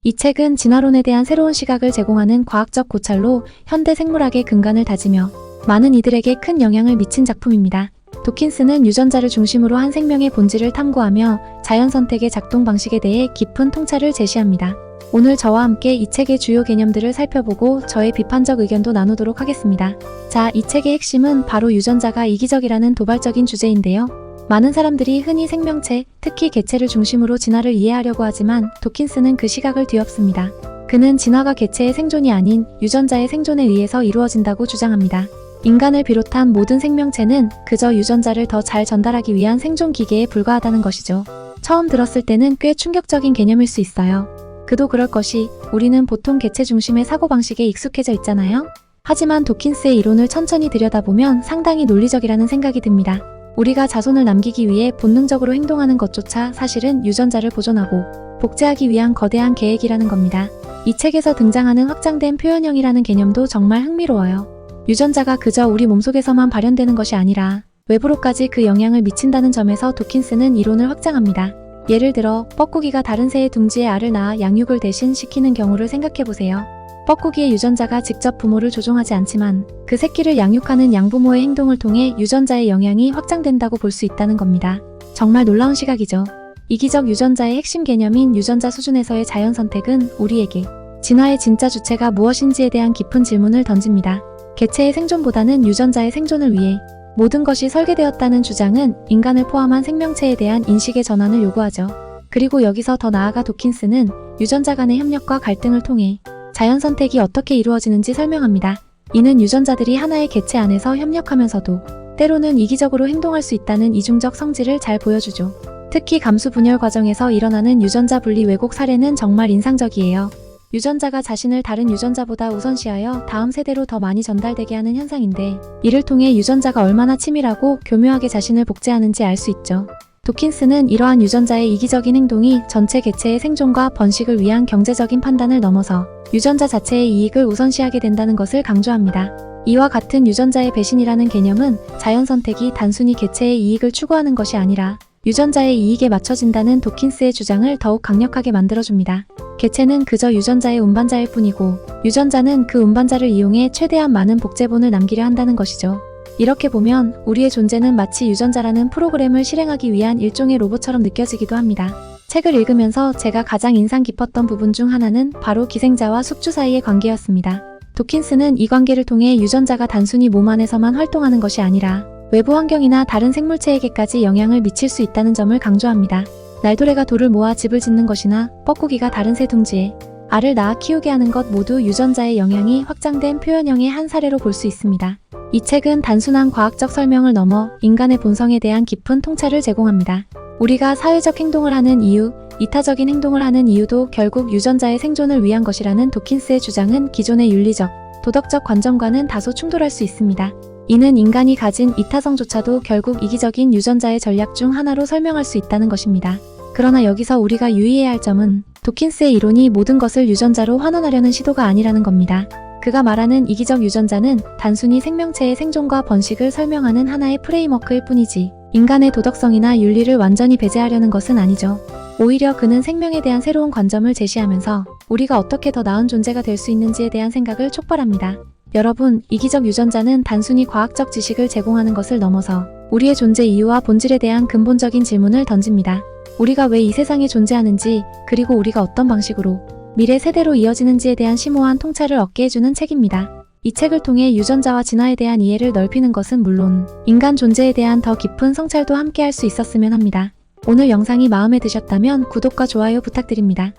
이 책은 진화론에 대한 새로운 시각을 제공하는 과학적 고찰로 현대 생물학의 근간을 다지며 많은 이들에게 큰 영향을 미친 작품입니다. 도킨스는 유전자를 중심으로 한 생명의 본질을 탐구하며 자연 선택의 작동 방식에 대해 깊은 통찰을 제시합니다. 오늘 저와 함께 이 책의 주요 개념들을 살펴보고 저의 비판적 의견도 나누도록 하겠습니다. 자, 이 책의 핵심은 바로 유전자가 이기적이라는 도발적인 주제인데요. 많은 사람들이 흔히 생명체, 특히 개체를 중심으로 진화를 이해하려고 하지만 도킨스는 그 시각을 뒤엎습니다. 그는 진화가 개체의 생존이 아닌 유전자의 생존에 의해서 이루어진다고 주장합니다. 인간을 비롯한 모든 생명체는 그저 유전자를 더 잘 전달하기 위한 생존 기계에 불과하다는 것이죠. 처음 들었을 때는 꽤 충격적인 개념일 수 있어요. 그도 그럴 것이 우리는 보통 개체 중심의 사고방식에 익숙해져 있잖아요. 하지만 도킨스의 이론을 천천히 들여다보면 상당히 논리적이라는 생각이 듭니다. 우리가 자손을 남기기 위해 본능적으로 행동하는 것조차 사실은 유전자를 보존하고 복제하기 위한 거대한 계획이라는 겁니다. 이 책에서 등장하는 확장된 표현형이라는 개념도 정말 흥미로워요. 유전자가 그저 우리 몸속에서만 발현되는 것이 아니라 외부로까지 그 영향을 미친다는 점에서 도킨스는 이론을 확장합니다. 예를 들어 뻐꾸기가 다른 새의 둥지에 알을 낳아 양육을 대신 시키는 경우를 생각해보세요. 뻐꾸기의 유전자가 직접 부모를 조종하지 않지만 그 새끼를 양육하는 양부모의 행동을 통해 유전자의 영향이 확장된다고 볼 수 있다는 겁니다. 정말 놀라운 시각이죠. 이기적 유전자의 핵심 개념인 유전자 수준에서의 자연 선택은 우리에게 진화의 진짜 주체가 무엇인지에 대한 깊은 질문을 던집니다. 개체의 생존보다는 유전자의 생존을 위해 모든 것이 설계되었다는 주장은 인간을 포함한 생명체에 대한 인식의 전환을 요구하죠. 그리고 여기서 더 나아가 도킨스는 유전자 간의 협력과 갈등을 통해 자연 선택이 어떻게 이루어지는지 설명합니다. 이는 유전자들이 하나의 개체 안에서 협력하면서도 때로는 이기적으로 행동할 수 있다는 이중적 성질을 잘 보여주죠. 특히 감수 분열 과정에서 일어나는 유전자 분리 왜곡 사례는 정말 인상적이에요. 유전자가 자신을 다른 유전자보다 우선시하여 다음 세대로 더 많이 전달되게 하는 현상인데 이를 통해 유전자가 얼마나 치밀하고 교묘하게 자신을 복제하는지 알 수 있죠. 도킨스는 이러한 유전자의 이기적인 행동이 전체 개체의 생존과 번식을 위한 경제적인 판단을 넘어서 유전자 자체의 이익을 우선시하게 된다는 것을 강조합니다. 이와 같은 유전자의 배신이라는 개념은 자연 선택이 단순히 개체의 이익을 추구하는 것이 아니라 유전자의 이익에 맞춰진다는 도킨스의 주장을 더욱 강력하게 만들어줍니다. 개체는 그저 유전자의 운반자일 뿐이고 유전자는 그 운반자를 이용해 최대한 많은 복제본을 남기려 한다는 것이죠. 이렇게 보면 우리의 존재는 마치 유전자라는 프로그램을 실행하기 위한 일종의 로봇처럼 느껴지기도 합니다. 책을 읽으면서 제가 가장 인상 깊었던 부분 중 하나는 바로 기생자와 숙주 사이의 관계였습니다. 도킨스는 이 관계를 통해 유전자가 단순히 몸 안에서만 활동하는 것이 아니라 외부 환경이나 다른 생물체에게까지 영향을 미칠 수 있다는 점을 강조합니다. 날도래가 돌을 모아 집을 짓는 것이나 뻐꾸기가 다른 새 둥지에 알을 낳아 키우게 하는 것 모두 유전자의 영향이 확장된 표현형의 한 사례로 볼 수 있습니다. 이 책은 단순한 과학적 설명을 넘어 인간의 본성에 대한 깊은 통찰을 제공합니다. 우리가 사회적 행동을 하는 이유, 이타적인 행동을 하는 이유도 결국 유전자의 생존을 위한 것이라는 도킨스의 주장은 기존의 윤리적, 도덕적 관점과는 다소 충돌할 수 있습니다. 이는 인간이 가진 이타성조차도 결국 이기적인 유전자의 전략 중 하나로 설명할 수 있다는 것입니다. 그러나 여기서 우리가 유의해야 할 점은 도킨스의 이론이 모든 것을 유전자로 환원하려는 시도가 아니라는 겁니다. 그가 말하는 이기적 유전자는 단순히 생명체의 생존과 번식을 설명하는 하나의 프레임워크일 뿐이지 인간의 도덕성이나 윤리를 완전히 배제하려는 것은 아니죠. 오히려 그는 생명에 대한 새로운 관점을 제시하면서 우리가 어떻게 더 나은 존재가 될 수 있는지에 대한 생각을 촉발합니다. 여러분, 이기적 유전자는 단순히 과학적 지식을 제공하는 것을 넘어서 우리의 존재 이유와 본질에 대한 근본적인 질문을 던집니다. 우리가 왜 이 세상에 존재하는지, 그리고 우리가 어떤 방식으로 미래 세대로 이어지는지에 대한 심오한 통찰을 얻게 해주는 책입니다. 이 책을 통해 유전자와 진화에 대한 이해를 넓히는 것은 물론 인간 존재에 대한 더 깊은 성찰도 함께 할 수 있었으면 합니다. 오늘 영상이 마음에 드셨다면 구독과 좋아요 부탁드립니다.